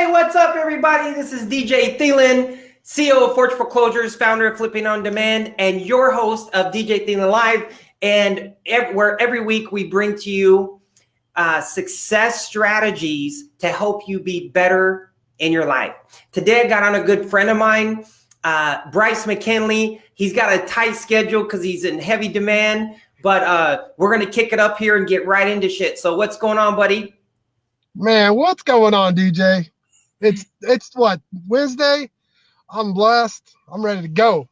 Hey, what's up, everybody? This is DJ Thielen, CEO of Forge Foreclosures, founder of Flipping on Demand, and your host of DJ Thielen Live. And where every week we bring to you success strategies to help you be better in your life. Today, I got on a good friend of mine, Bryce McKinley. He's got a tight schedule because he's in heavy demand, but we're going to kick it up here and get right into shit. So what's going on, buddy? Man, what's going on, DJ? It's what, Wednesday? I'm blessed. I'm ready to go.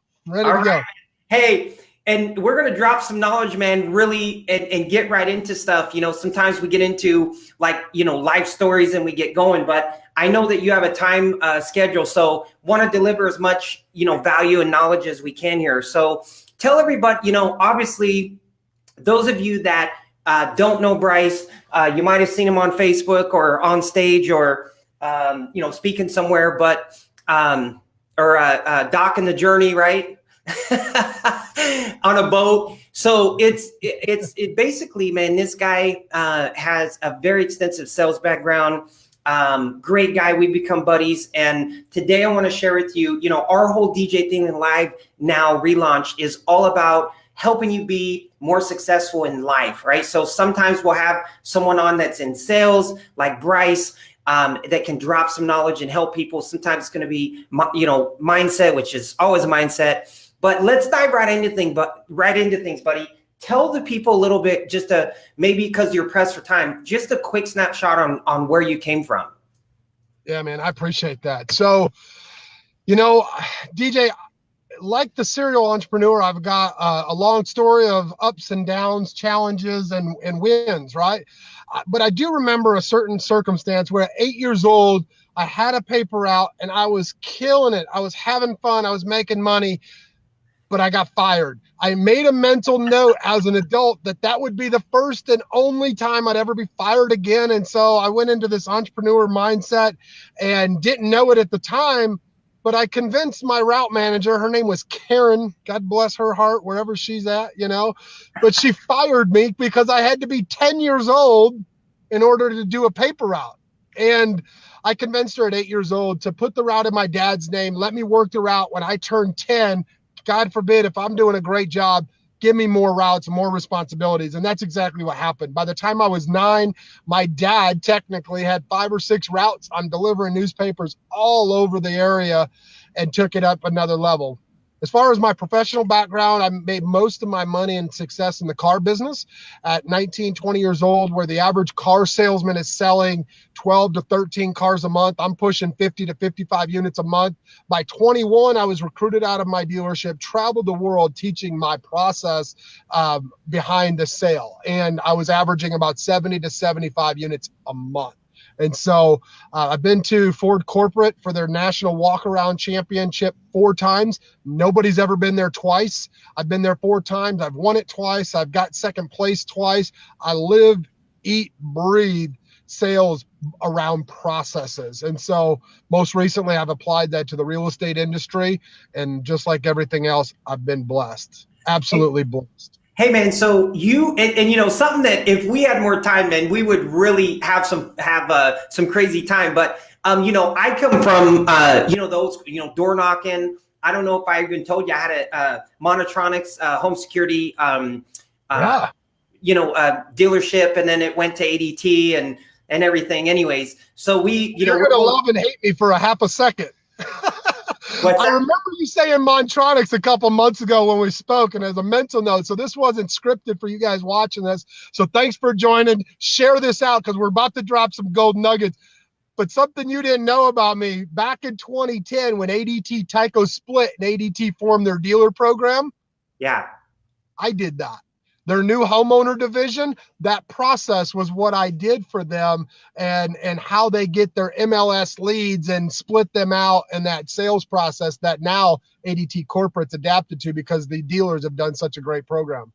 Hey, and we're going to drop some knowledge, man, really, and get right into stuff. You know, sometimes we get into life stories and we get going, but I know that you have a time schedule. So want to deliver as much, value and knowledge as we can here. So tell everybody, obviously those of you that don't know Bryce, you might have seen him on Facebook or on stage or, speaking somewhere, but, docking the journey, right? On a boat. So it basically, man, this guy has a very extensive sales background. Great guy. We become buddies. And today I want to share with you, our whole DJ Thielen Live now relaunch is all about helping you be more successful in life, right? So sometimes we'll have someone on that's in sales like Bryce that can drop some knowledge and help people. Sometimes it's going to be, mindset, which is always a mindset. But let's dive right into things, buddy. Tell the people a little bit, just maybe because you're pressed for time, just a quick snapshot on where you came from. Yeah, man, I appreciate that. So, DJ, like the serial entrepreneur, I've got a long story of ups and downs, challenges, and wins, right? But I do remember a certain circumstance where at 8 years old, I had a paper out and I was killing it. I was having fun. I was making money, but I got fired. I made a mental note as an adult that would be the first and only time I'd ever be fired again. And so I went into this entrepreneur mindset and didn't know it at the time. But I convinced my route manager, her name was Karen, God bless her heart, wherever she's at, but she fired me because I had to be 10 years old in order to do a paper route. And I convinced her at 8 years old to put the route in my dad's name, let me work the route when I turn 10. God forbid, if I'm doing a great job, give me more routes, more responsibilities. And that's exactly what happened. By the time I was 9, my dad technically had 5 or 6 routes on delivering newspapers all over the area and took it up another level. As far as my professional background, I made most of my money and success in the car business at 19, 20 years old, where the average car salesman is selling 12 to 13 cars a month. I'm pushing 50 to 55 units a month. By 21, I was recruited out of my dealership, traveled the world teaching my process behind the sale. And I was averaging about 70 to 75 units a month. And so I've been to Ford Corporate for their National Walk-Around Championship 4 times. Nobody's ever been there twice. I've been there 4 times. I've won it twice. I've got second place twice. I live, eat, breathe sales around processes. And so most recently, I've applied that to the real estate industry. And just like everything else, I've been blessed, absolutely blessed. Hey man, so you and something that if we had more time, man, we would really have some crazy time. But I come from those door knocking. I don't know if I even told you I had a Monotronics home security dealership, and then it went to ADT and everything. Anyways, so you're gonna love and hate me for a half a second. I remember you saying Monotronics a couple months ago when we spoke, and as a mental note, so this wasn't scripted for you guys watching this. So thanks for joining. Share this out because we're about to drop some gold nuggets. But something you didn't know about me, back in 2010 when ADT Tyco split and ADT formed their dealer program. Yeah, I did that. Their new homeowner division, that process was what I did for them, and how they get their MLS leads and split them out, and that sales process that now ADT Corporate's adapted to because the dealers have done such a great program.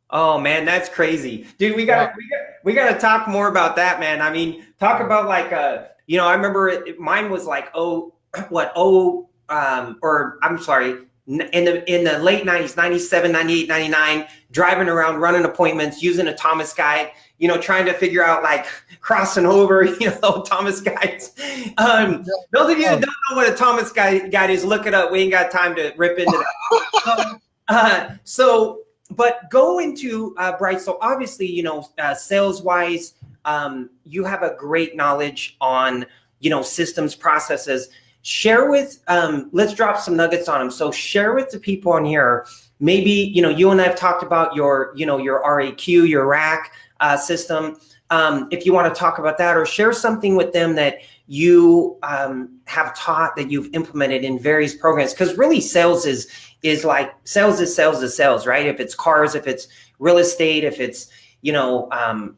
Oh man, that's crazy, dude. We gotta talk more about that, man. I mean, talk about I remember mine was in the late 90s, 97, 98, 99, driving around, running appointments, using a Thomas guide, trying to figure out like crossing over, Thomas guides. Those of you that don't know what a Thomas guide is, look it up. We ain't got time to rip into that. But go into Bryce. So obviously, sales wise, you have a great knowledge on, systems, processes. Share with, let's drop some nuggets on them. So share with the people on here, maybe, you and I have talked about your RAQ, your rack system. If you want to talk about that, or share something with them that you have taught, that you've implemented in various programs. Because really sales is like, sales is sales, right? If it's cars, if it's real estate, if it's,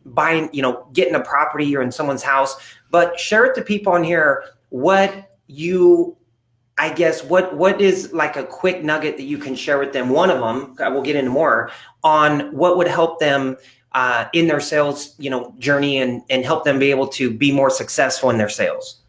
buying, getting a property or in someone's house. But share it to people on here what is like a quick nugget that you can share with them. One of them, I will get into more on what would help them in their sales, journey and help them be able to be more successful in their sales.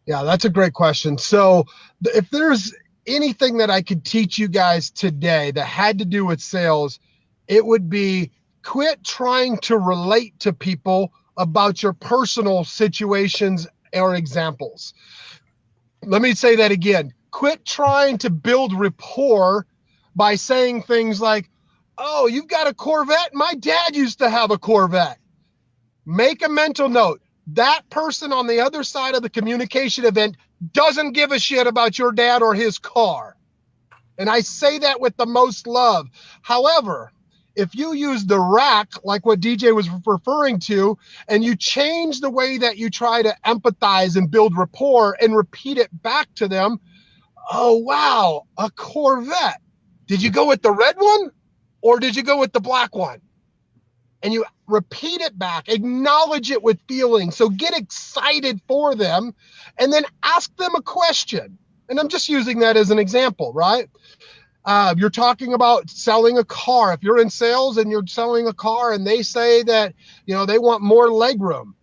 Yeah, that's a great question. So if there's anything that I could teach you guys today that had to do with sales, it would be quit trying to relate to people about your personal situations or examples. Let me say that again. Quit trying to build rapport by saying things like, oh, you've got a Corvette? My dad used to have a Corvette. Make a mental note. That person on the other side of the communication event doesn't give a shit about your dad or his car. And I say that with the most love. However, if you use the rack, like what DJ was referring to, and you change the way that you try to empathize and build rapport and repeat it back to them, oh, wow, a Corvette. Did you go with the red one or did you go with the black one? And you repeat it back, acknowledge it with feeling. So get excited for them and then ask them a question. And I'm just using that as an example, right? You're talking about selling a car. If you're in sales and you're selling a car and they say that, they want more legroom.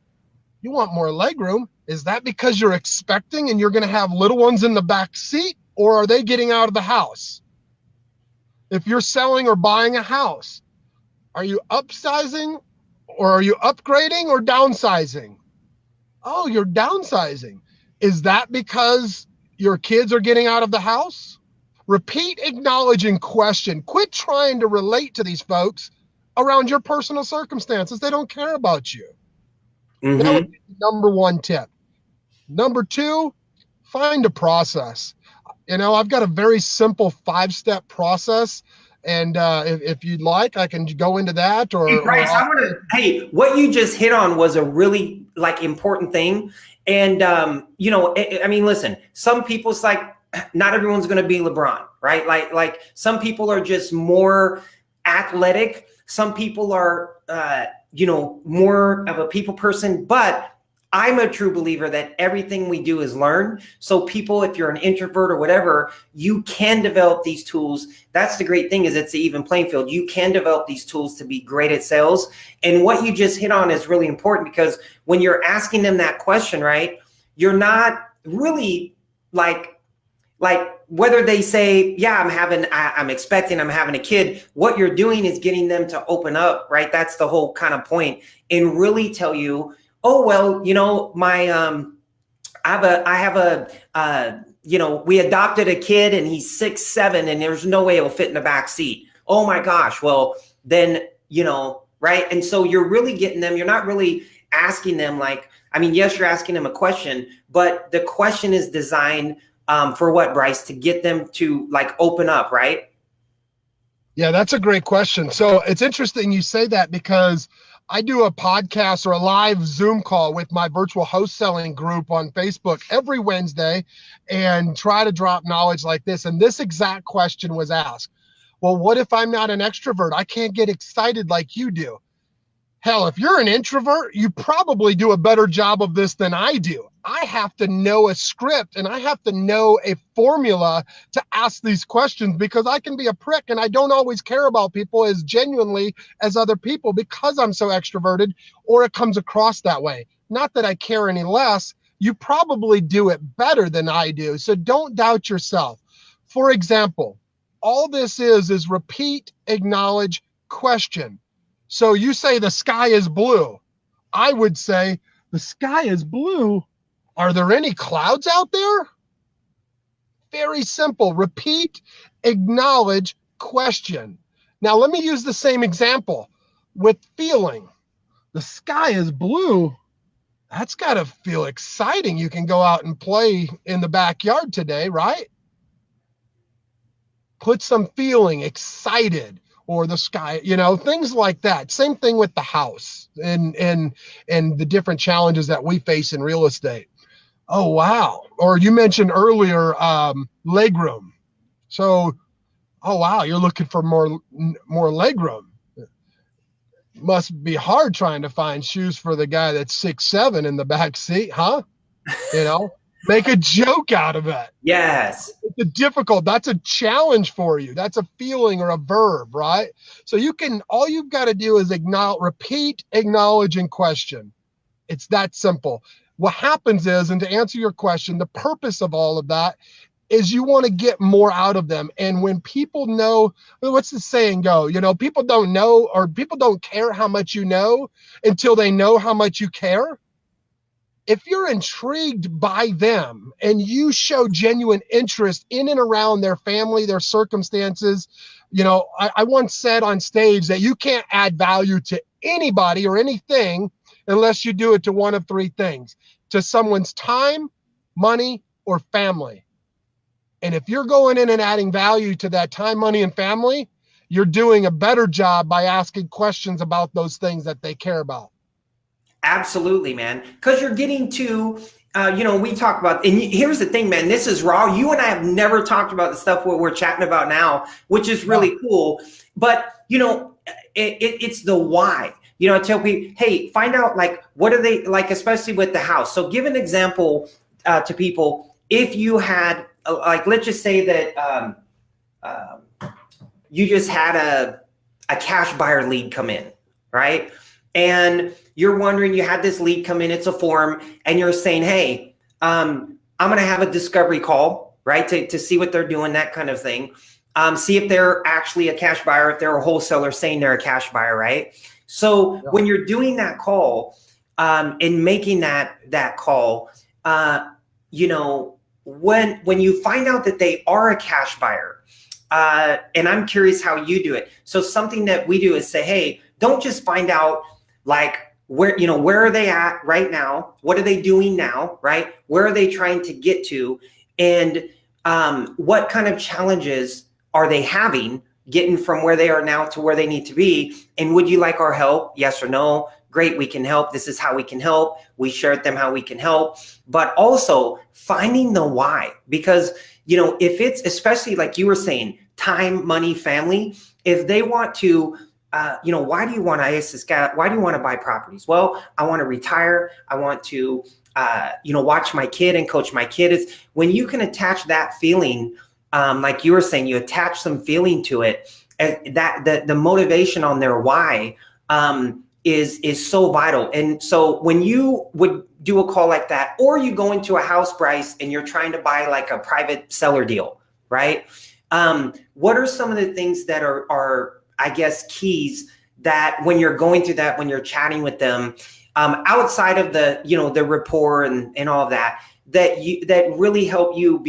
You want more legroom. Is that because you're expecting and you're going to have little ones in the back seat, or are they getting out of the house? If you're selling or buying a house, are you upsizing or are you upgrading or downsizing? Oh, you're downsizing. Is that because your kids are getting out of the house? Repeat, acknowledge, and question. Quit trying to relate to these folks around your personal circumstances. They don't care about you. Mm-hmm. That would be the number one tip. Number two, find a process. I've got a very simple 5-step process. And if you'd like, I can go into that. Or, hey, Bryce, what you just hit on was a really important thing. And, listen, some people, it's like, not everyone's going to be LeBron, right? Like some people are just more athletic. Some people are, more of a people person, but I'm a true believer that everything we do is learned. So people, if you're an introvert or whatever, you can develop these tools. That's the great thing, is it's the even playing field. You can develop these tools to be great at sales. And what you just hit on is really important, because when you're asking them that question, right, you're not really like whether they say, yeah, I'm having a kid, what you're doing is getting them to open up, right? That's the whole kind of point, and really tell you, oh, well, we adopted a kid and he's 6'7" and there's no way he'll fit in the back seat. Oh my gosh. Well, then, right. And so you're really getting them, you're not really asking them yes, you're asking them a question, but the question is designed for what, Bryce? To get them to open up, right? Yeah, that's a great question. So it's interesting you say that, because I do a podcast or a live Zoom call with my virtual host selling group on Facebook every Wednesday and try to drop knowledge like this. And this exact question was asked. Well, what if I'm not an extrovert? I can't get excited like you do. Hell, if you're an introvert, you probably do a better job of this than I do. I have to know a script and I have to know a formula to ask these questions, because I can be a prick and I don't always care about people as genuinely as other people because I'm so extroverted, or it comes across that way. Not that I care any less. You probably do it better than I do. So don't doubt yourself. For example, all this is repeat, acknowledge, question. So you say the sky is blue. I would say the sky is blue. Are there any clouds out there? Very simple. Repeat, acknowledge, question. Now let me use the same example with feeling. The sky is blue. That's got to feel exciting. You can go out and play in the backyard today, right? Put some feeling, excited, or the sky, things like that. Same thing with the house and the different challenges that we face in real estate. Oh, wow. Or you mentioned earlier, legroom. So, oh, wow, you're looking for more legroom. Must be hard trying to find shoes for the guy that's 6'7" in the back seat, huh? Make a joke out of it. Yes. That's a challenge for you. That's a feeling or a verb, right? So all you've got to do is repeat, acknowledge, and question. It's that simple. What happens is, and to answer your question, the purpose of all of that is you want to get more out of them. And when people know, what's the saying go? People don't know, or people don't care how much you know until they know how much you care. If you're intrigued by them and you show genuine interest in and around their family, their circumstances, I once said on stage that you can't add value to anybody or anything unless you do it to one of three things: to someone's time, money, or family. And if you're going in and adding value to that time, money, and family, you're doing a better job by asking questions about those things that they care about. Absolutely, man. Because you're getting to, we talk about, and here's the thing, man, this is raw. You and I have never talked about the stuff what we're chatting about now, which is really cool. But, it's the why. I tell people, hey, find out, like, what are they like, especially with the house. So give an example to people. If you had, let's just say that you just had a cash buyer lead come in, right? And you're wondering, you had this lead come in, it's a form, and you're saying, hey, I'm going to have a discovery call, right? To see what they're doing, that kind of thing. See if they're actually a cash buyer, if they're a wholesaler saying they're a cash buyer, right? So when you're doing that call and making that call, when you find out that they are a cash buyer, and I'm curious how you do it. So something that we do is say, hey, don't just find out like where are they at right now? What are they doing now, right? Where are they trying to get to? And what kind of challenges are they having getting from where they are now to where they need to be? And would you like our help? Yes or no? Great, we can help. This is how we can help. We share with them how we can help, but also finding the why. Because, if it's, especially like you were saying, time, money, family, if they want to, why do you want to, I ask this guy, why do you want to buy properties? Well, I want to retire. I want to, watch my kid and coach my kid. Is when you can attach that feeling, like you were saying, you attach some feeling to it, that the motivation on their why, is so vital. And so when you would do a call like that, or you go into a house, Bryce, and you're trying to buy like a private seller deal, right? What are some of the things that are I guess keys that when you're going through that, when you're chatting with them, outside of the, the rapport and all of that, that really help you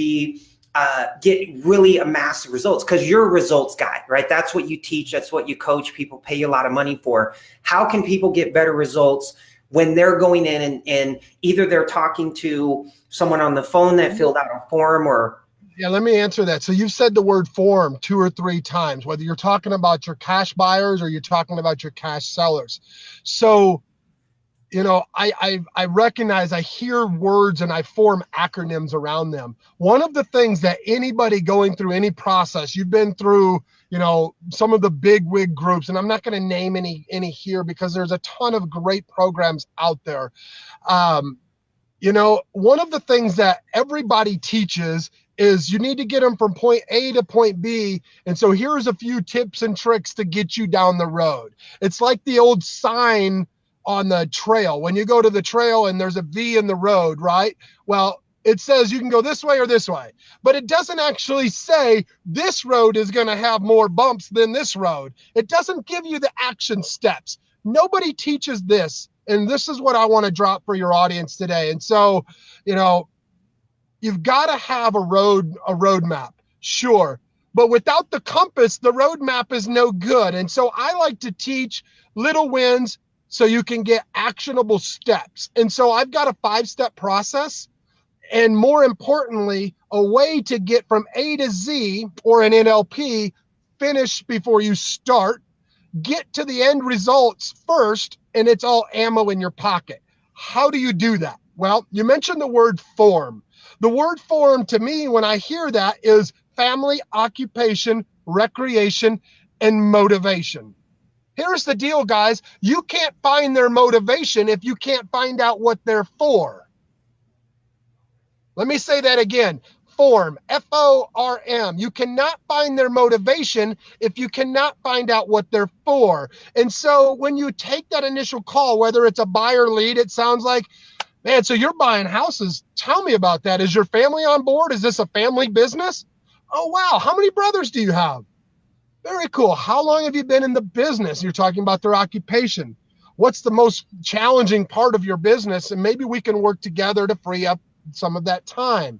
get really a massive results? Because you're a results guy, right? That's what you teach. That's what you coach. People pay you a lot of money for. How can people get better results when they're going in and either they're talking to someone on the phone that filled out a form or... Yeah, let me answer that. So you've said the word form 2 or 3 times, whether you're talking about your cash buyers or you're talking about your cash sellers. So, I recognize, I hear words and I form acronyms around them. One of the things that anybody going through any process, you've been through, some of the big wig groups, and I'm not going to name any here because there's a ton of great programs out there. One of the things that everybody teaches is you need to get them from point A to point B. And so here's a few tips and tricks to get you down the road. It's like the old sign on the trail. When you go to the trail and there's a V in the road, right? Well, It says you can go this way or this way, but it doesn't actually say this road is going to have more bumps than this road. It doesn't give you the action steps. Nobody teaches this. And this is what I want to drop for your audience today. And so, you've got to have a roadmap, sure. But without the compass, the roadmap is no good. And so I like to teach little wins so you can get actionable steps. And so I've got a 5-step process. And more importantly, a way to get from A to Z, or an NLP, finish before you start, get to the end results first, and it's all ammo in your pocket. How do you do that? Well, you mentioned the word form. The word form to me, when I hear that, is family, occupation, recreation, and motivation. Here's the deal, guys. You can't find their motivation if you can't find out what they're for. Let me say that again. Form, F-O-R-M. You cannot find their motivation if you cannot find out what they're for. And so when you take that initial call, whether it's a buyer lead, it sounds like, man, so you're buying houses. Tell me about that. Is your family on board? Is this a family business? Oh, wow. How many brothers do you have? Very cool. How long have you been in the business? You're talking about their occupation. What's the most challenging part of your business? And maybe we can work together to free up some of that time.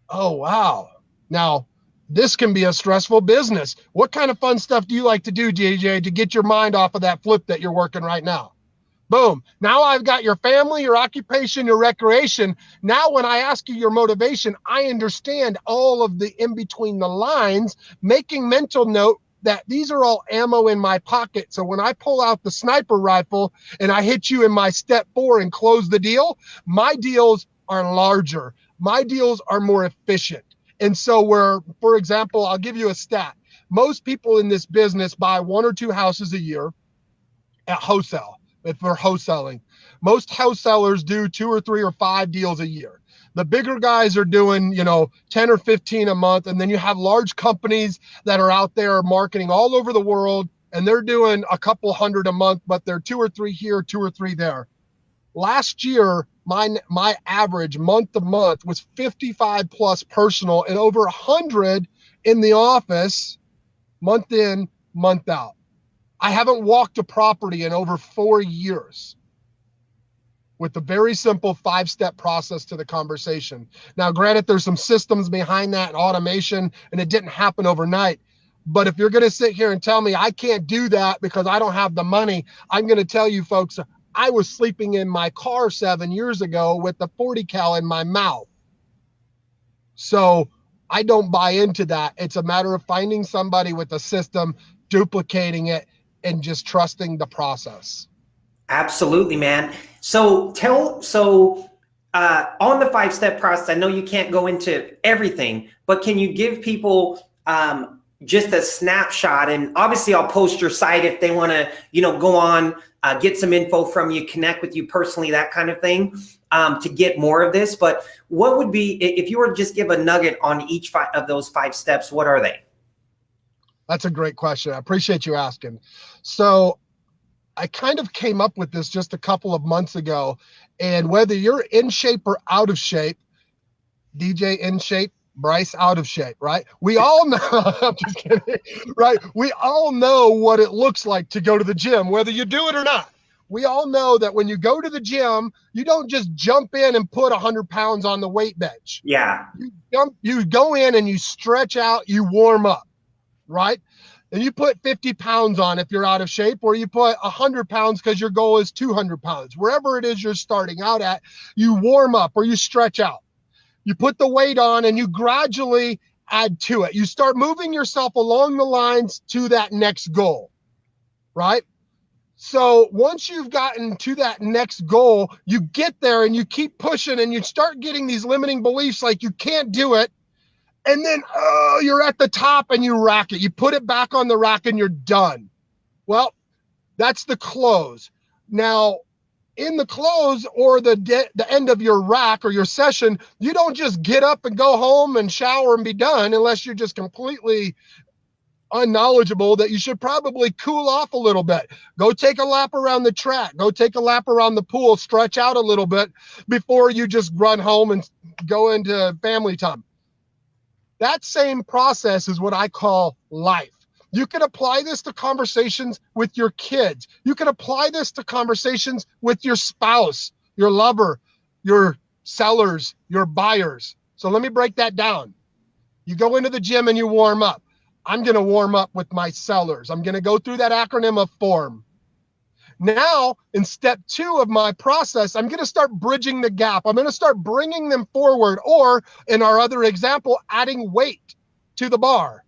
Oh, wow. Now, this can be a stressful business. What kind of fun stuff do you like to do, JJ, to get your mind off of that flip that you're working right now? Boom. Now I've got your family, your occupation, your recreation. Now when I ask you your motivation, I understand all of the in between the lines, making mental note that these are all ammo in my pocket. So when I pull out the sniper rifle and I hit you in my step 4 and close the deal, my deals are larger. My deals are more efficient. And so for example, I'll give you a stat. Most people in this business buy 1 or 2 houses a year at wholesale. If they're wholesaling, most wholesalers do 2 or 3 or 5 deals a year. The bigger guys are doing, 10 or 15 a month. And then you have large companies that are out there marketing all over the world, and they're doing a couple hundred a month, but they're 2 or 3 here, 2 or 3 there. Last year, my average month to month was 55 plus personal and over 100 in the office, month in, month out. I haven't walked a property in over 4 years with the very simple 5-step process to the conversation. Now, granted, there's some systems behind that and automation, and it didn't happen overnight. But if you're going to sit here and tell me I can't do that because I don't have the money, I'm going to tell you folks, I was sleeping in my car 7 years ago with the 40 cal in my mouth. So I don't buy into that. It's a matter of finding somebody with a system, duplicating it, and just trusting the process. Absolutely, man. So on the 5-step process, I know you can't go into everything, but can you give people just a snapshot? And obviously I'll post your site if they want to, go on, get some info from you, connect with you personally, that kind of thing, to get more of this. But what would be, if you were to just give a nugget on each of those 5 steps, what are they? That's a great question. I appreciate you asking. So I kind of came up with this just a couple of months ago. And whether you're in shape or out of shape, DJ in shape, Bryce out of shape, right? We all know, I'm just kidding, right? We all know what it looks like to go to the gym, whether you do it or not. We all know that when you go to the gym, you don't just jump in and put 100 pounds on the weight bench. Yeah. You go in and you stretch out, you warm up, right? And you put 50 pounds on if you're out of shape, or you put 100 pounds because your goal is 200 pounds. Wherever it is you're starting out at, you warm up or you stretch out. You put the weight on and you gradually add to it. You start moving yourself along the lines to that next goal, right? So once you've gotten to that next goal, you get there and you keep pushing and you start getting these limiting beliefs like you can't do it. And then, you're at the top and you rack it. You put it back on the rack and you're done. Well, that's the close. Now, in the close or the end of your rack or your session, you don't just get up and go home and shower and be done unless you're just completely unknowledgeable that you should probably cool off a little bit. Go take a lap around the track. Go take a lap around the pool. Stretch out a little bit before you just run home and go into family time. That same process is what I call life. You can apply this to conversations with your kids. You can apply this to conversations with your spouse, your lover, your sellers, your buyers. So let me break that down. You go into the gym and you warm up. I'm going to warm up with my sellers. I'm going to go through that acronym of FORM. Now, in step 2 of my process, I'm going to start bridging the gap. I'm going to start bringing them forward, or in our other example, adding weight to the bar,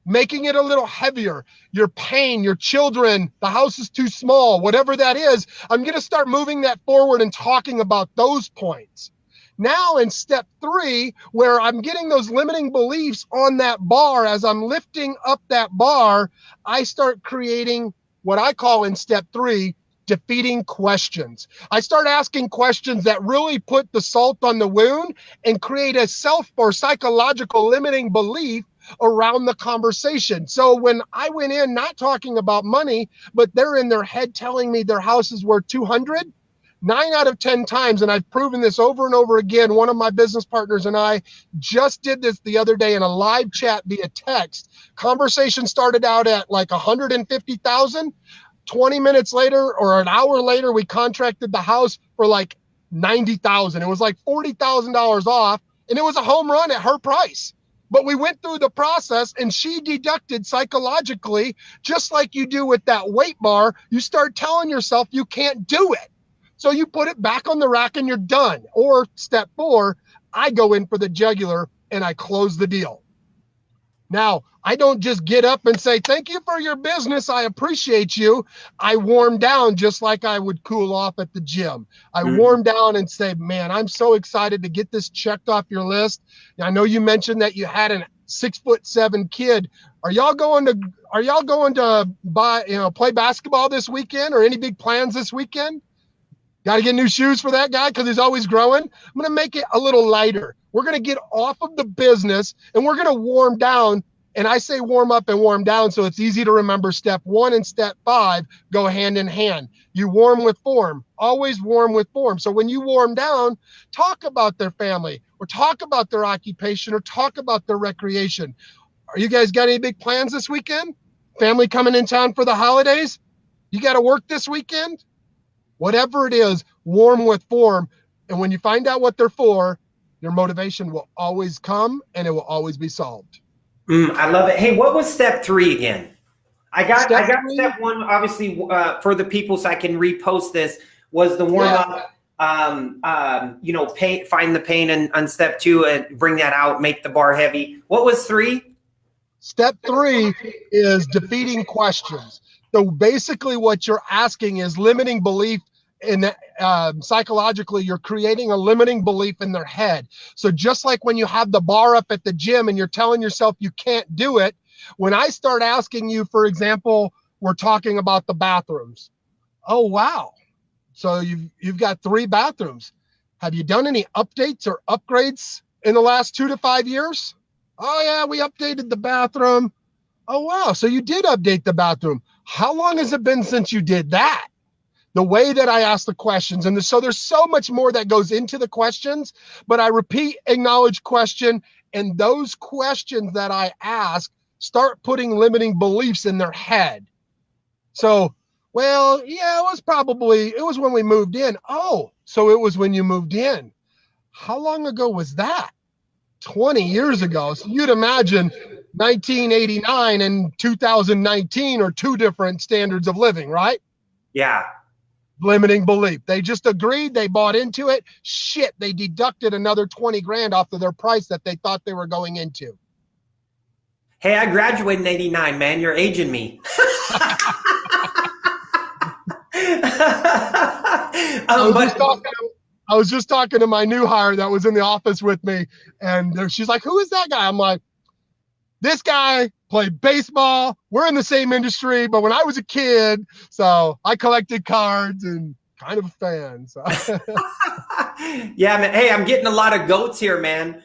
making it a little heavier. Your pain, your children, the house is too small, whatever that is, I'm going to start moving that forward and talking about those points. Now in step 3, where I'm getting those limiting beliefs on that bar, as I'm lifting up that bar, I start creating what I call in step 3, defeating questions. I start asking questions that really put the salt on the wound and create a self or psychological limiting belief around the conversation. So when I went in not talking about money, but they're in their head telling me their house is worth 200, 9 out of 10 times, and I've proven this over and over again. One of my business partners and I just did this the other day in a live chat via text. Conversation started out at like 150,000. 20 minutes later or an hour later, we contracted the house for like 90,000. It was like $40,000 off, and it was a home run at her price. But we went through the process, and she deducted psychologically, just like you do with that weight bar. You start telling yourself you can't do it. So you put it back on the rack and you're done. Or step 4, I go in for the jugular and I close the deal. Now, I don't just get up and say, thank you for your business, I appreciate you. I warm down just like I would cool off at the gym. I warm down and say, man, I'm so excited to get this checked off your list. I know you mentioned that you had a 6'7" kid. Are y'all going to play basketball this weekend, or any big plans this weekend? Got to get new shoes for that guy because he's always growing. I'm going to make it a little lighter. We're going to get off of the business and we're going to warm down. And I say warm up and warm down so it's easy to remember. Step 1 and step 5 go hand in hand. You warm with form. Always warm with form. So when you warm down, talk about their family or talk about their occupation or talk about their recreation. Are you guys got any big plans this weekend? Family coming in town for the holidays? You got to work this weekend? Whatever it is, warm with form. And when you find out what they're for, your motivation will always come and it will always be solved. I love it. Hey, what was step 3 again? I got Step step 1, obviously, for the people, so I can repost this, was the warm up, find the pain, and on step 2, and bring that out, make the bar heavy. What was 3? Step 3 is defeating questions. So basically what you're asking is limiting belief in psychologically, you're creating a limiting belief in their head. So just like when you have the bar up at the gym and you're telling yourself you can't do it, when I start asking you, for example, we're talking about the bathrooms. Oh, wow. So you've got 3 bathrooms. Have you done any updates or upgrades in the last 2 to 5 years? Oh, yeah, we updated the bathroom. Oh, wow. So you did update the bathroom. How long has it been since you did that? The way that I ask the questions. And so there's so much more that goes into the questions, but I repeat, acknowledge, question, and those questions that I ask start putting limiting beliefs in their head. So, well, yeah, it was when we moved in. Oh, so it was when you moved in. How long ago was that? 20 years ago. So you'd imagine 1989 and 2019 are 2 different standards of living, right? Yeah. Limiting belief. They just agreed. They bought into it. Shit, they deducted another 20 grand off of their price that they thought they were going into. Hey, I graduated in 89, man. You're aging me. I was just talking to my new hire that was in the office with me, and she's like, who is that guy? I'm like, this guy played baseball. We're in the same industry, but when I was a kid, so I collected cards and kind of a fan. So. Yeah, man. Hey, I'm getting a lot of goats here, man.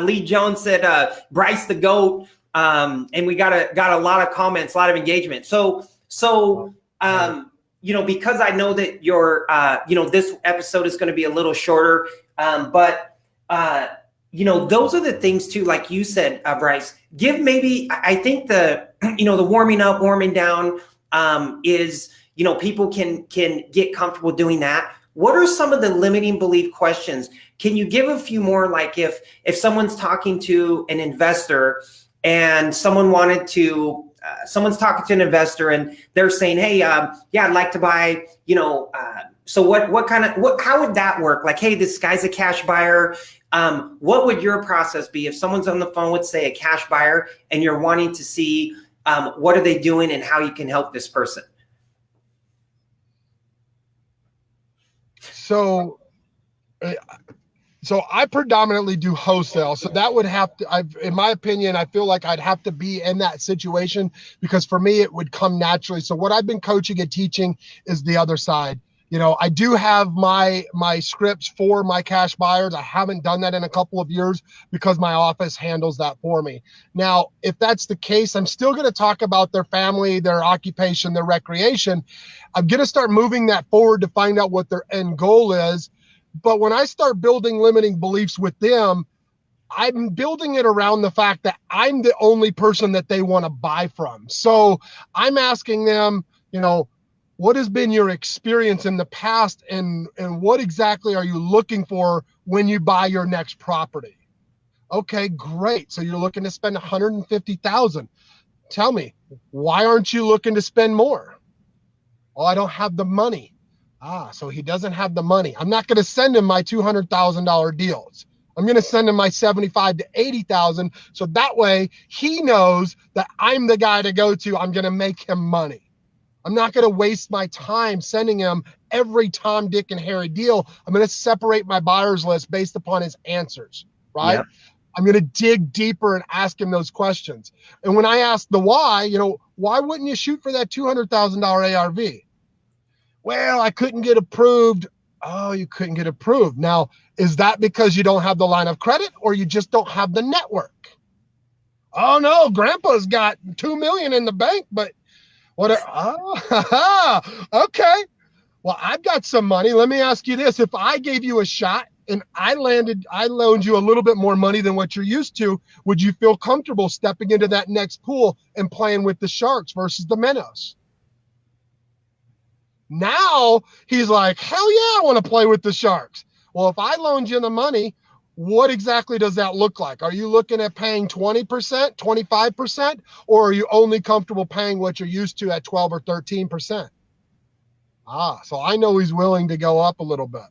Lee Jones said, Bryce the GOAT. And we got a lot of comments, a lot of engagement. So because I know that your this episode is going to be a little shorter, but those are the things too, like you said, Bryce. Give maybe, I think the warming up, warming down is, people can get comfortable doing that. What are some of the limiting belief questions? Can you give a few more? Like if someone's talking to an investor and someone's talking to an investor and they're saying, hey, I'd like to buy, so how would that work? Like, hey, this guy's a cash buyer. What would your process be if someone's on the phone with, say, a cash buyer and you're wanting to see what are they doing and how you can help this person? So I predominantly do wholesale. So that would have to, in my opinion, I feel like I'd have to be in that situation because for me, it would come naturally. So what I've been coaching and teaching is the other side. I do have my scripts for my cash buyers. I haven't done that in a couple of years because my office handles that for me. Now, if that's the case, I'm still going to talk about their family, their occupation, their recreation. I'm going to start moving that forward to find out what their end goal is. But when I start building limiting beliefs with them, I'm building it around the fact that I'm the only person that they want to buy from. So I'm asking them, what has been your experience in the past and what exactly are you looking for when you buy your next property? Okay, great. So you're looking to spend $150,000. Tell me, why aren't you looking to spend more? Oh, I don't have the money. So he doesn't have the money. I'm not going to send him my $200,000 deals. I'm going to send him my $75,000 to $80,000. So that way he knows that I'm the guy to go to. I'm going to make him money. I'm not going to waste my time sending him every Tom, Dick, and Harry deal. I'm going to separate my buyer's list based upon his answers, right? Yep. I'm going to dig deeper and ask him those questions. And when I ask the why, why wouldn't you shoot for that $200,000 ARV? Well, I couldn't get approved. Oh, you couldn't get approved. Now, is that because you don't have the line of credit or you just don't have the network? Oh, no, grandpa's got $2 million in the bank, but okay. Well, I've got some money. Let me ask you this. If I gave you a shot and I loaned you a little bit more money than what you're used to, would you feel comfortable stepping into that next pool and playing with the sharks versus the minnows? Now he's like, hell yeah, I want to play with the sharks. Well, if I loaned you the money, what exactly does that look like? Are you looking at paying 20%, 25%, or are you only comfortable paying what you're used to at 12 or 13%? So I know he's willing to go up a little bit.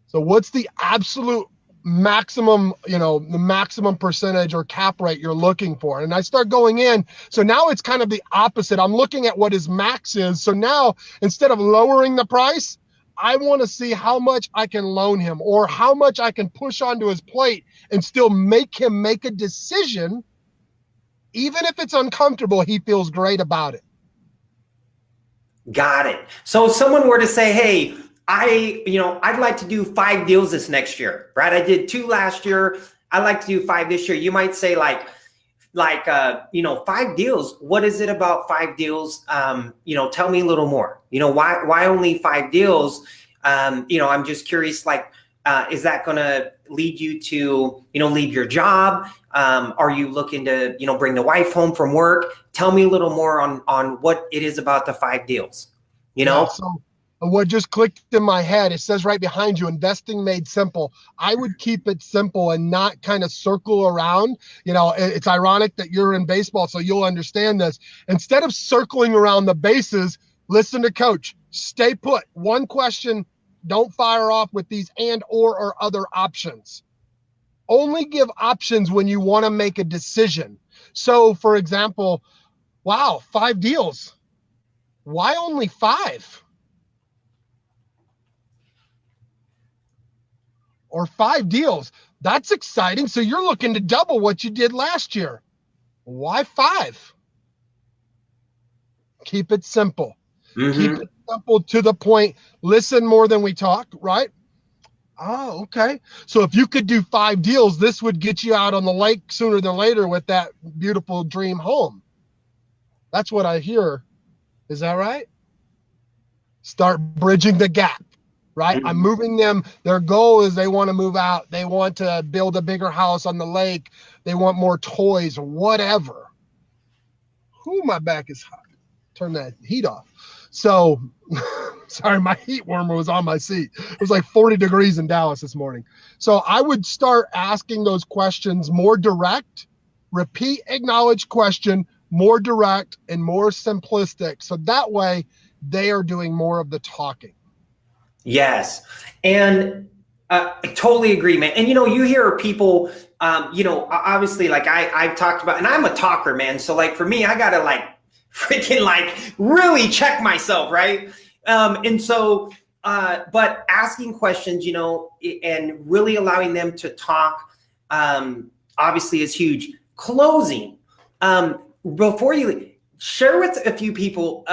So what's the absolute maximum, the maximum percentage or cap rate you're looking for? And I start going in. So now it's kind of the opposite. I'm looking at what his max is. So now instead of lowering the price, I want to see how much I can loan him or how much I can push onto his plate and still make him make a decision. Even if it's uncomfortable, he feels great about it. Got it. So if someone were to say, hey, I'd like to do 5 deals this next year, right? I did 2 last year. I'd like to do 5 this year. You might say like 5 deals. What is it about 5 deals? Tell me a little more. Why only 5 deals? I'm just curious, is that going to lead you to, leave your job? Are you looking to, bring the wife home from work? Tell me a little more on what it is about the 5 deals, Yeah, so what just clicked in my head, it says right behind you, investing made simple. I would keep it simple and not kind of circle around. It's ironic that you're in baseball, so you'll understand this. Instead of circling around the bases, listen to coach, stay put. One question, don't fire off with these and or other options. Only give options when you want to make a decision. So for example, wow, 5 deals. Why only 5? Or 5 deals. That's exciting. So you're looking to double what you did last year. Why 5? Keep it simple. Mm-hmm. Keep it simple to the point. Listen more than we talk, right? Oh, okay. So if you could do 5 deals, this would get you out on the lake sooner than later with that beautiful dream home. That's what I hear. Is that right? Start bridging the gap, right? I'm Mhm. moving them. Their goal is they want to move out. They want to build a bigger house on the lake. They want more toys or whatever. Ooh, my back is hot. Turn that heat off. So, sorry, my heat warmer was on my seat. It was like 40 degrees in Dallas this morning. So I would start asking those questions more direct, repeat, acknowledge question, more direct and more simplistic. So that way they are doing more of the talking. Yes. And I totally agree, man. And you hear people, obviously, like I've talked about, and I'm a talker, man. So like for me, I gotta like freaking like really check myself, right? And so, but asking questions, and really allowing them to talk, obviously is huge. Closing, before you share with a few people,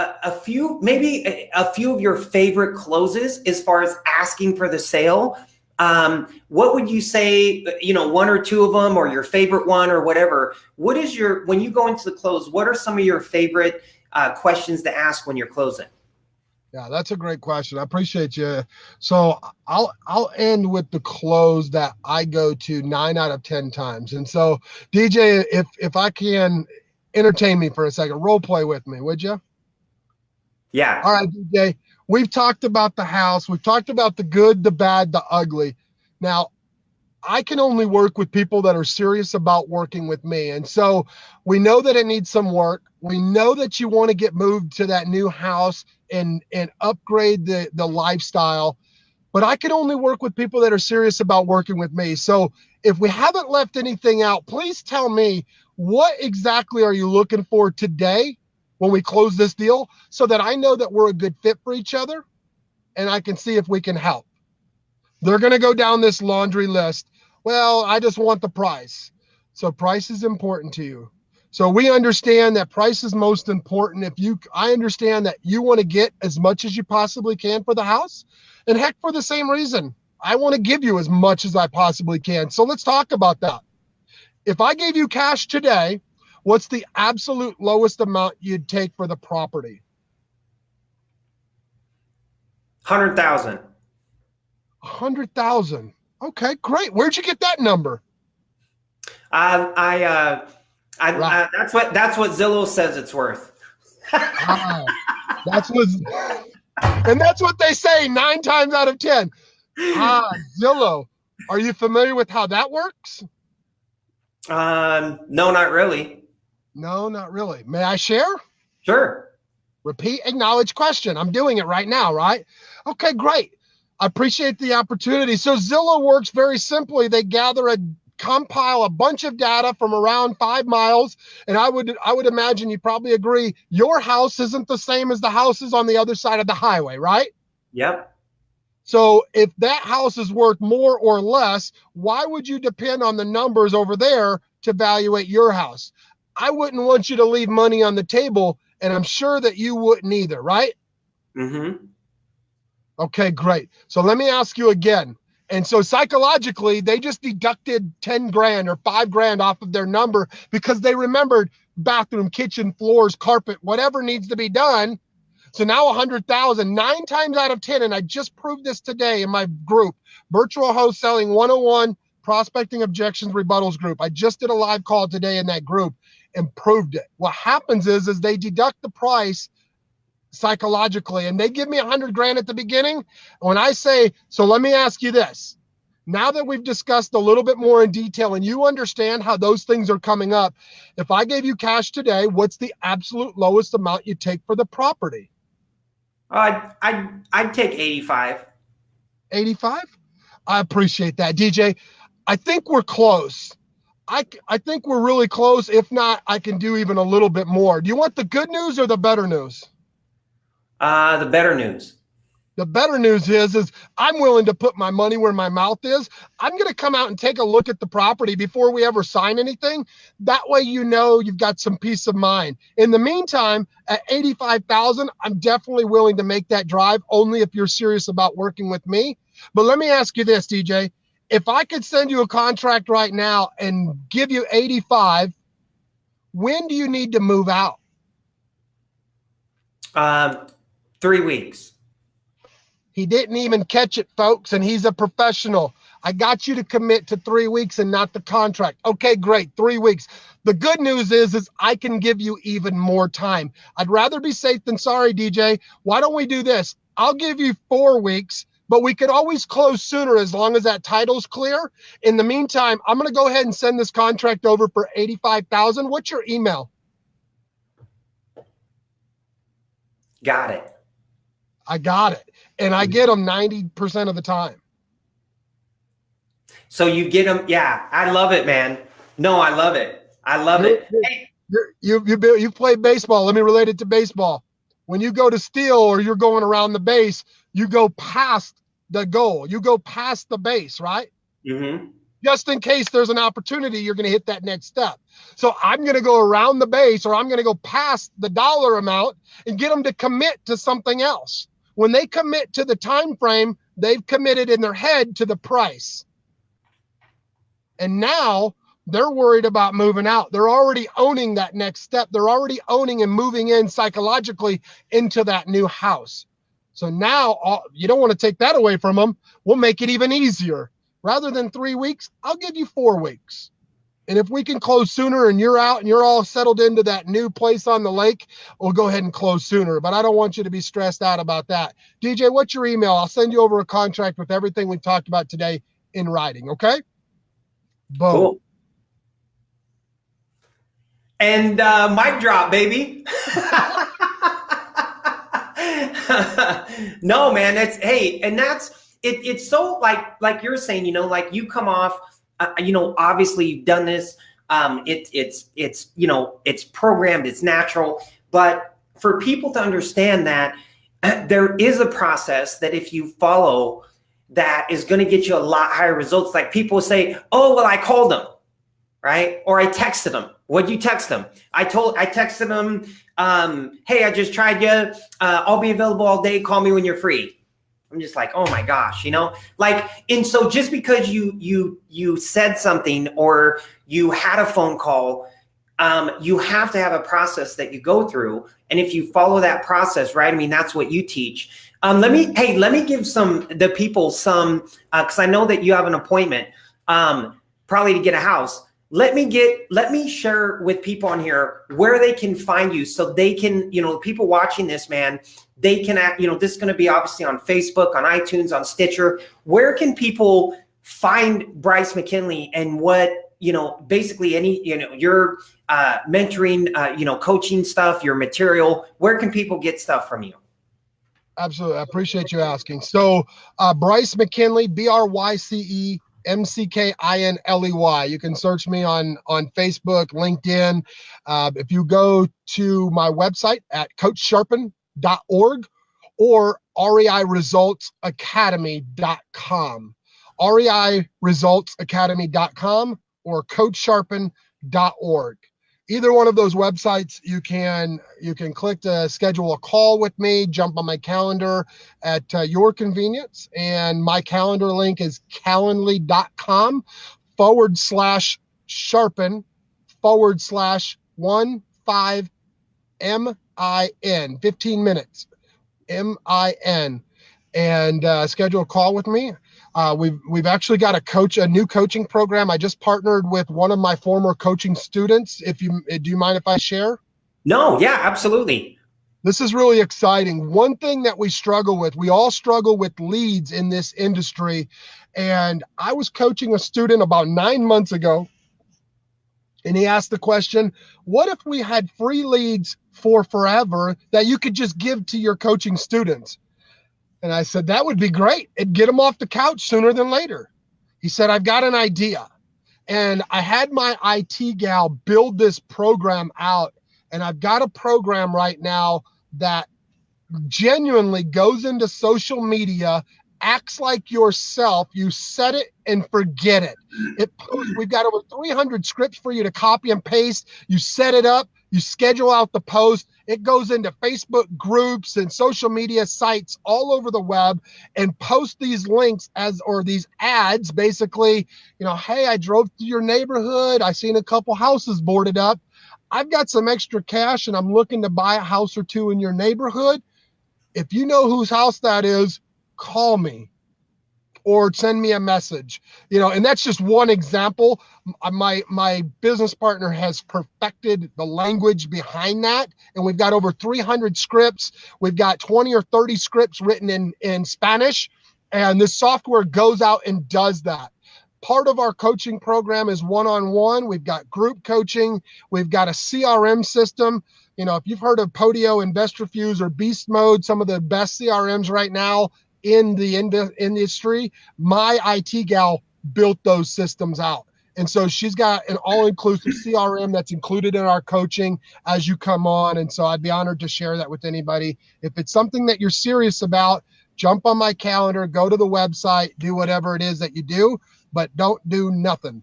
maybe a few of your favorite closes as far as asking for the sale. What would you say, 1 or 2 of them, or your favorite one, or whatever? When you go into the close, what are some of your favorite questions to ask when you're closing? Yeah, that's a great question. I appreciate you. So I'll end with the close that I go to 9 out of 10 times. And so DJ, if I can entertain me for a second, role play with me, would you? Yeah. All right, DJ. We've talked about the house. We've talked about the good, the bad, the ugly. Now, I can only work with people that are serious about working with me. And so we know that it needs some work. We know that you want to get moved to that new house and upgrade the lifestyle. But I can only work with people that are serious about working with me. So if we haven't left anything out, please tell me, what exactly are you looking for today when we close this deal, so that I know that we're a good fit for each other and I can see if we can help. They're going to go down this laundry list. Well, I just want the price. So price is important to you. So we understand that price is most important. I understand that you want to get as much as you possibly can for the house. And heck, for the same reason, I want to give you as much as I possibly can. So let's talk about that. If I gave you cash today, what's the absolute lowest amount you'd take for the property? 100,000. 100,000. Okay, great. Where'd you get that number? Right. That's what Zillow says it's worth. That's what they say 9 times out of 10. Zillow. Are you familiar with how that works? No, not really. No, not really. May I share? Sure. Repeat, acknowledge, question. I'm doing it right now, right? Okay, great. I appreciate the opportunity. So Zillow works very simply. They compile a bunch of data from around 5 miles. And I would imagine you probably agree, your house isn't the same as the houses on the other side of the highway, right? Yep. So if that house is worth more or less, why would you depend on the numbers over there to evaluate your house? I wouldn't want you to leave money on the table, and I'm sure that you wouldn't either, right? Mm-hmm. Okay, great. So let me ask you again. And so psychologically, they just deducted 10 grand or 5 grand off of their number because they remembered bathroom, kitchen, floors, carpet, whatever needs to be done. So now 100,000, 9 times out of 10. And I just proved this today in my group, Virtual Host Selling 101 Prospecting Objections Rebuttals group. I just did a live call today in that group and proved it. What happens is they deduct the price psychologically, and they give me 100 grand at the beginning. When I say, so let me ask you this, now that we've discussed a little bit more in detail and you understand how those things are coming up, if I gave you cash today, what's the absolute lowest amount you take for the property? I'd take 85. 85? I appreciate that, DJ. I think we're close. I think we're really close. If not, I can do even a little bit more. Do you want the good news or the better news? The better news. The better news is I'm willing to put my money where my mouth is. I'm going to come out and take a look at the property before we ever sign anything. That way, you've got some peace of mind. In the meantime, at 85,000, I'm definitely willing to make that drive only if you're serious about working with me. But let me ask you this, DJ. If I could send you a contract right now and give you 85, when do you need to move out? 3 weeks. He didn't even catch it, folks, and he's a professional. I got you to commit to 3 weeks and not the contract. Okay, great, 3 weeks. The good news is I can give you even more time. I'd rather be safe than sorry, DJ. Why don't we do this? I'll give you 4 weeks, but we could always close sooner as long as that title's clear. In the meantime, I'm going to go ahead and send this contract over for $85,000. What's your email? Got it. I got it. And I get them 90% of the time. So you get them. Yeah, I love it, man. No, I love it. I love it. Hey. You play baseball. Let me relate it to baseball. When you go to steal or you're going around the base, you go past the goal. You go past the base, right? Mm-hmm. Just in case there's an opportunity, you're going to hit that next step. So I'm going to go around the base, or I'm going to go past the dollar amount and get them to commit to something else. When they commit to the time frame, they've committed in their head to the price. And now they're worried about moving out. They're already owning that next step. They're already owning and moving in psychologically into that new house. So now you don't want to take that away from them. We'll make it even easier. Rather than 3 weeks, I'll give you 4 weeks. And if we can close sooner and you're out and you're all settled into that new place on the lake, we'll go ahead and close sooner. But I don't want you to be stressed out about that. DJ, what's your email? I'll send you over a contract with everything we talked about today in writing, okay? Boom. Cool. And mic drop, baby. No, man, it's so like you're saying, like you come off, obviously you've done this. It's programmed, it's natural, but for people to understand that there is a process that if you follow, that is going to get you a lot higher results. Like people say, oh, well, I called them, right? Or I texted them. What'd you text them? I texted them, hey, I just tried you. I'll be available all day. Call me when you're free. I'm just like, oh my gosh, and so just because you said something or you had a phone call, you have to have a process that you go through. And if you follow that process, right? I mean, that's what you teach. Let me give the people some, cause I know that you have an appointment, probably to get a house. Let me share with people on here where they can find you so they can, people watching this, man, they can, this is going to be obviously on Facebook, on iTunes, on Stitcher. Where can people find Bryce McKinley and what, basically any, your mentoring, coaching stuff, your material, where can people get stuff from you? Absolutely. I appreciate you asking. So Bryce McKinley, BRYCE, McKinley. You can search me on Facebook, LinkedIn. If you go to my website at coachsharpen.org or reiresultsacademy.com, reiresultsacademy.com or coachsharpen.org. Either one of those websites, you can click to schedule a call with me, jump on my calendar at your convenience. And my calendar link is calendly.com/sharpen/15min, 15 minutes, MIN, and schedule a call with me. We've actually got a new coaching program. I just partnered with one of my former coaching students. Do you mind if I share? No, yeah, absolutely. This is really exciting. One thing that we all struggle with leads in this industry. And I was coaching a student about 9 months ago, and he asked the question, what if we had free leads for forever that you could just give to your coaching students? And I said, that would be great. It'd get them off the couch sooner than later. He said, I've got an idea. And I had my IT gal build this program out. And I've got a program right now that genuinely goes into social media acts like yourself. You set it and forget it. We've got over 300 scripts for you to copy and paste. You set it up. You schedule out the post. It goes into Facebook groups and social media sites all over the web and post these links or these ads, basically, hey, I drove through your neighborhood. I seen a couple houses boarded up. I've got some extra cash and I'm looking to buy a house or two in your neighborhood. If you know whose house that is, call me or send me a message, and that's just one example. My business partner has perfected the language behind that. And we've got over 300 scripts. We've got 20 or 30 scripts written in Spanish. And this software goes out and does that. Part of our coaching program is one-on-one. We've got group coaching. We've got a CRM system. If you've heard of Podio, InvestorFuse, or Beast Mode, some of the best CRMs right now in the industry, my IT gal built those systems out. And so she's got an all-inclusive CRM that's included in our coaching as you come on. And so I'd be honored to share that with anybody. If it's something that you're serious about, jump on my calendar, go to the website, do whatever it is that you do, but don't do nothing.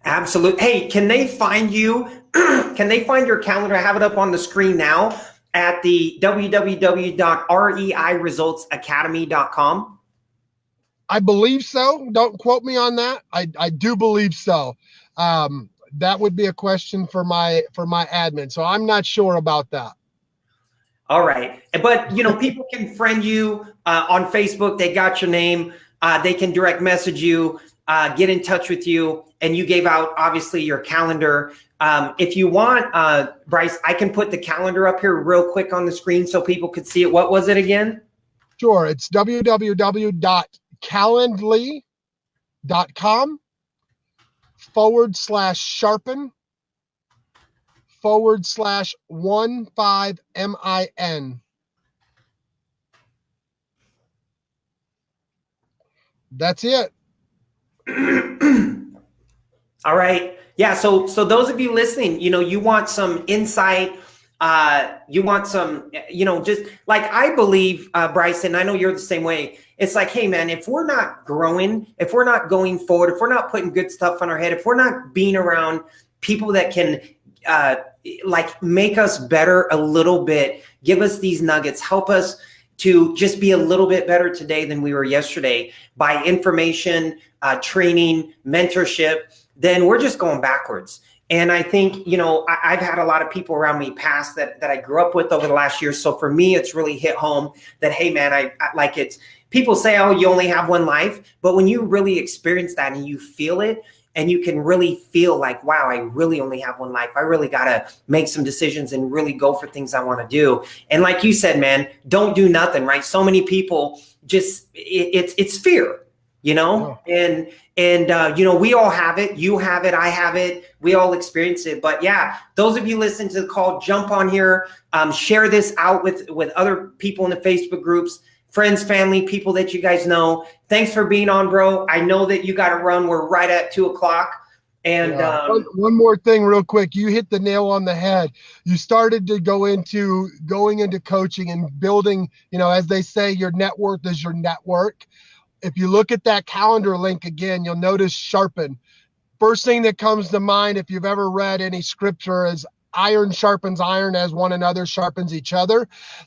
Absolutely. Hey, can they find you? Can they find your calendar? I have it up on the screen now at the www.reiresultsacademy.com. I believe so. Don't quote me on that. I do believe so. That would be a question for my admin. So I'm not sure about that. All right. But, people can friend you on Facebook. They got your name. They can direct message you, get in touch with you. And you gave out, obviously, your calendar. If you want, Bryce, I can put the calendar up here real quick on the screen so people could see it. What was it again? Sure. It's www.calendly.com/sharpen/15min. That's it. All right. Yeah. So those of you listening, you want some insight. You want some, just like I believe, Bryce, and I know you're the same way. It's like, hey, man, if we're not growing, if we're not going forward, if we're not putting good stuff on our head, if we're not being around people that can make us better a little bit, give us these nuggets, help us to just be a little bit better today than we were yesterday by information, training, mentorship, then we're just going backwards. And I think, I've had a lot of people around me pass that I grew up with over the last year. So for me, it's really hit home that, hey, man, I like it. People say, oh, you only have one life. But when you really experience that and you feel it, and you can really feel like, wow, I really only have one life. I really got to make some decisions and really go for things I want to do. And like you said, man, don't do nothing, right? So many people just, it's fear. And we all have it. You have it. I have it. We all experience it. But yeah, those of you listening to the call, jump on here, share this out with other people in the Facebook groups, friends, family, people that you guys know. Thanks for being on, bro. I know that you got to run. We're right at 2:00. And one more thing real quick. You hit the nail on the head. You started to going into coaching and building, as they say, your net worth is your network. If you look at that calendar link again, you'll notice sharpen. First thing that comes to mind, if you've ever read any scripture, is iron sharpens iron as one another sharpens each other.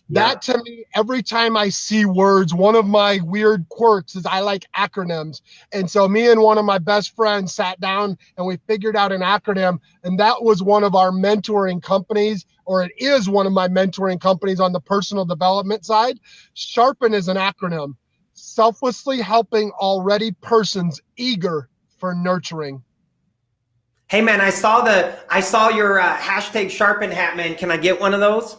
Yeah. That to me, every time I see words, one of my weird quirks is I like acronyms. And so me and one of my best friends sat down and we figured out an acronym. And that was one of our mentoring companies, or it is one of my mentoring companies on the personal development side. Sharpen is an acronym. Selflessly helping already persons eager for nurturing. Hey, man, I saw your hashtag Sharpen hat, man. Can I get one of those?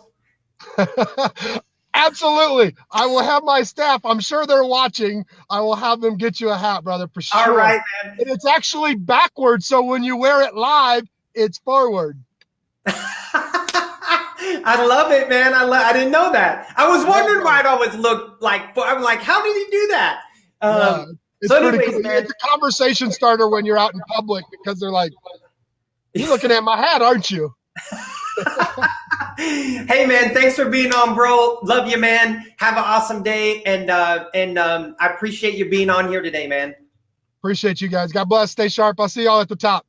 Absolutely. I will have my staff. I'm sure they're watching. I will have them get you a hat, brother, for sure. All right, man. And it's actually backwards, so when you wear it live, it's forward. I love it, man. I didn't know that. I was wondering why it always looked like. I'm like, how did he do that? It's pretty cool. Man. It's a conversation starter when you're out in public because they're like, "You're looking at my hat, aren't you?" Hey man, thanks for being on, bro. Love you, man. Have an awesome day, and I appreciate you being on here today, man. Appreciate you guys. God bless. Stay sharp. I'll see y'all at the top.